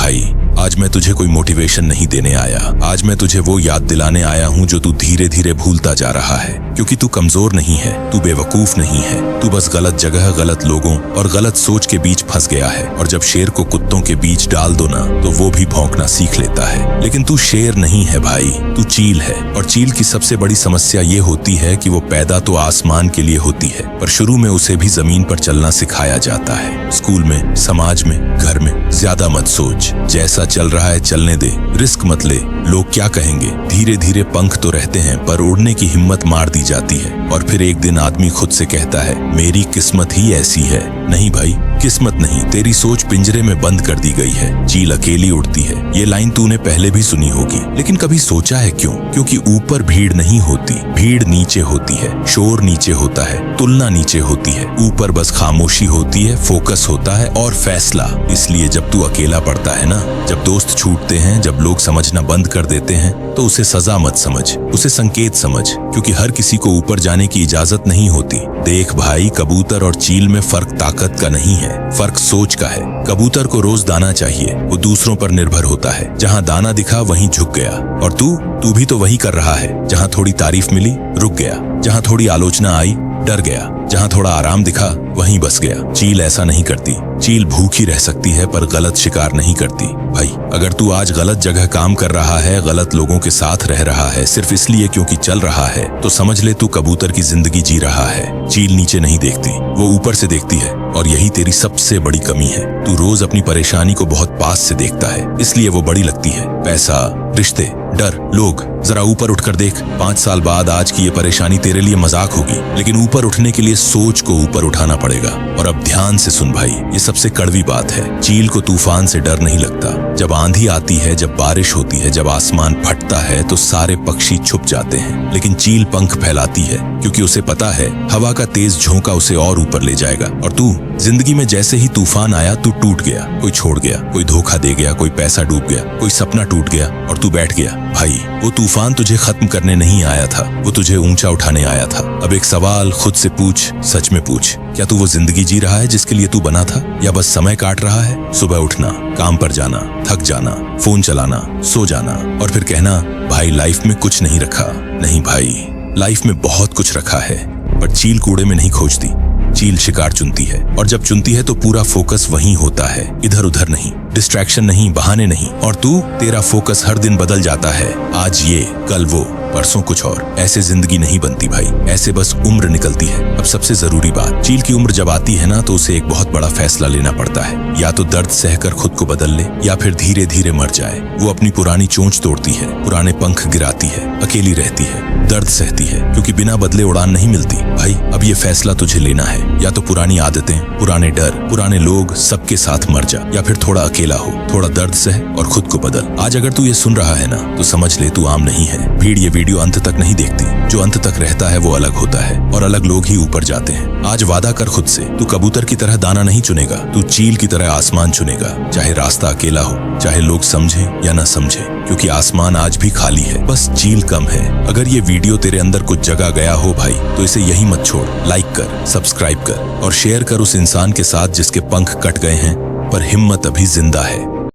भाई, आज मैं तुझे कोई मोटिवेशन नहीं देने आया। आज मैं तुझे वो याद दिलाने आया हूँ जो तू धीरे धीरे भूलता जा रहा है। क्योंकि तू कमजोर नहीं है, तू बेवकूफ नहीं है, तू बस गलत जगह, गलत लोगों और गलत सोच के बीच फंस गया है। और जब शेर को कुत्तों के बीच डाल दो ना, तो वो भी भौंकना सीख लेता है। लेकिन तू शेर नहीं है भाई, तू चील है। और चील की सबसे बड़ी समस्या ये होती है कि वो पैदा तो आसमान के लिए होती है, पर शुरू में उसे भी जमीन पर चलना सिखाया जाता है। स्कूल में, समाज में, घर में ज्यादा मत सोच, जैसा चल रहा है चलने दे, रिस्क मत ले, लोग क्या कहेंगे। धीरे धीरे पंख तो रहते हैं, पर उड़ने की हिम्मत मार दी जाती है। और फिर एक दिन आदमी खुद से कहता है, मेरी किस्मत ही ऐसी है। नहीं भाई, किस्मत नहीं, तेरी सोच पिंजरे में बंद कर दी गई है। चील अकेली उड़ती है, ये लाइन तूने पहले भी सुनी होगी, लेकिन कभी सोचा है क्यों? क्योंकि ऊपर भीड़ नहीं होती, भीड़ नीचे होती है, शोर नीचे होता है, तुलना नीचे होती है। ऊपर बस खामोशी होती है, फोकस होता है और फैसला। इसलिए जब तू अकेला पड़ता है ना, जब दोस्त छूटते हैं, जब लोग समझना बंद कर देते हैं, तो उसे सजा मत समझ, उसे संकेत समझ। क्योंकि हर किसी को ऊपर जाने की इजाजत नहीं होती। देख भाई, कबूतर और चील में फर्क ताकत का नहीं है, फर्क सोच का है। कबूतर को रोज दाना चाहिए, वो दूसरों पर निर्भर होता है। जहाँ दाना दिखा वहीं झुक गया। और तू भी तो वही कर रहा है। जहाँ थोड़ी तारीफ मिली, रुक गया। जहाँ थोड़ी आलोचना आई, डर गया। जहाँ थोड़ा आराम दिखा, वहीं बस गया। चील ऐसा नहीं करती। चील भूखी रह सकती है, पर गलत शिकार नहीं करती। भाई, अगर तू आज गलत जगह काम कर रहा है, गलत लोगों के साथ रह रहा है, सिर्फ इसलिए क्योंकि चल रहा है, तो समझ ले तू कबूतर की जिंदगी जी रहा है। चील नीचे नहीं देखती, वो ऊपर से देखती है। और यही तेरी सबसे बड़ी कमी है। तू रोज अपनी परेशानी को बहुत पास से देखता है, इसलिए वो बड़ी लगती है। पैसा, रिश्ते, डर, लोग। जरा ऊपर उठकर देख। 5 साल बाद आज की ये परेशानी तेरे लिए मजाक होगी, लेकिन ऊपर उठने के लिए सोच को ऊपर उठाना पड़ेगा। और अब ध्यान से सुन भाई, ये सबसे कड़वी बात है। चील को तूफान से डर नहीं लगता। जब आंधी आती है, जब बारिश होती है, जब आसमान फटता है, तो सारे पक्षी छुप जाते हैं। लेकिन चील पंख फैलाती है, क्योंकि उसे पता है हवा का तेज झोंका उसे और ऊपर ले जाएगा। और तू, जिंदगी में जैसे ही तूफान आया, तू टूट गया। कोई छोड़ गया, कोई धोखा दे गया, कोई पैसा डूब गया, कोई सपना टूट गया, और तू बैठ गया। भाई, वो तूफान तुझे खत्म करने नहीं आया था, वो तुझे ऊंचा उठाने आया था। अब एक सवाल खुद से पूछ, सच में पूछ, क्या तू वो जिंदगी जी रहा है जिसके लिए तू बना था, या बस समय काट रहा है? सुबह उठना, काम पर जाना, थक जाना, फोन चलाना, सो जाना, और फिर कहना, भाई लाइफ में कुछ नहीं रखा। नहीं भाई, लाइफ में बहुत कुछ रखा है, पर चील कूड़े में नहीं खोजती। चील शिकार चुनती है, और जब चुनती है तो पूरा फोकस वहीं होता है, इधर उधर नहीं, डिस्ट्रैक्शन नहीं, बहाने नहीं। और तेरा फोकस हर दिन बदल जाता है। आज ये, कल वो, परसों कुछ और। ऐसे जिंदगी नहीं बनती भाई, ऐसे बस उम्र निकलती है। अब सबसे जरूरी बात, चील की उम्र जब आती है ना, तो उसे एक बहुत बड़ा फैसला लेना पड़ता है। या तो दर्द सहकर खुद को बदल ले, या फिर धीरे धीरे मर जाए। वो अपनी पुरानी चोंच तोड़ती है, पुराने पंख गिराती है, अकेली रहती है, दर्द सहती है, क्योंकि बिना बदले उड़ान नहीं मिलती। भाई, अब ये फैसला तुझे लेना है। या तो पुरानी आदतें, पुराने डर, पुराने लोग, सबके साथ मर जा, या फिर थोड़ा अकेला हो, थोड़ा दर्द सह और खुद को बदल। आज अगर तू ये सुन रहा है ना, तो समझ ले तू आम नहीं है। भीड़ ये वीडियो अंत तक नहीं देखती। जो अंत तक रहता है वो अलग होता है, और अलग लोग ही ऊपर जाते हैं। आज वादा कर खुद से, तू कबूतर की तरह दाना नहीं चुनेगा, तू चील की तरह आसमान चुनेगा। चाहे रास्ता अकेला हो, चाहे लोग समझे या ना समझे, क्योंकि आसमान आज भी खाली है, बस चील कम है। अगर ये वीडियो तेरे अंदर कुछ जगह गया हो भाई, तो इसे यही मत छोड़। लाइक कर, सब्सक्राइब कर और शेयर कर उस इंसान के साथ जिसके पंख कट गए हैं, पर हिम्मत अभी जिंदा है।